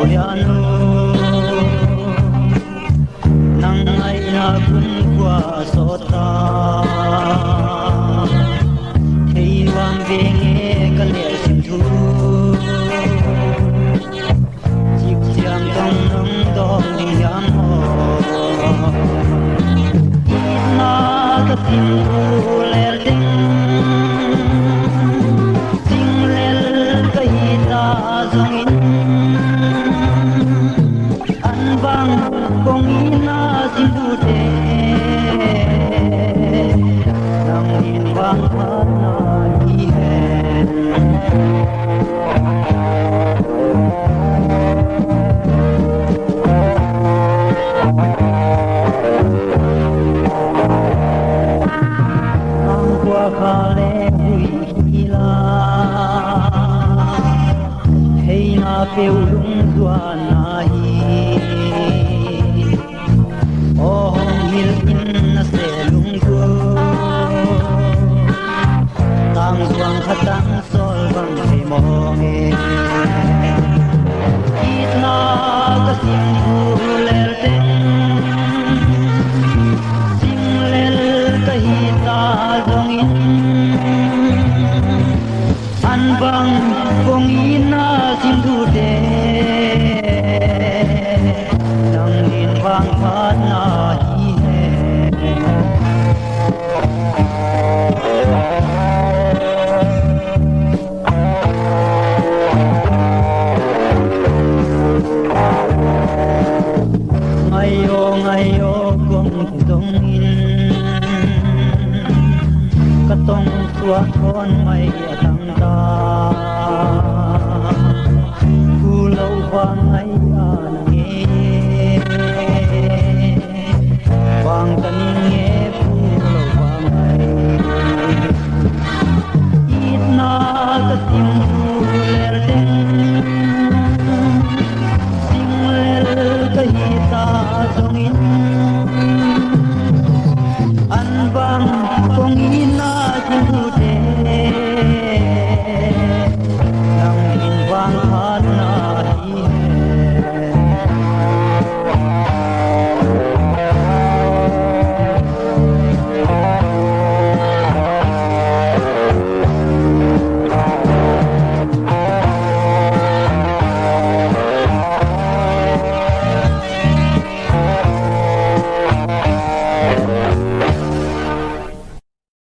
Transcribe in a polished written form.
hianu nang ai na kun qua sota thei wang ve nge ka le sim thu chip chiam dong nong dong ding yam ho na ka tin thu le ding Ching Lel Ka Hita Zomi an bang kong ina sibute nang in bang na hi hen ang kwa khale hui hila hey na peu lung dua na hi oh hil in na se lung go tang suang khatang sol bang he mo he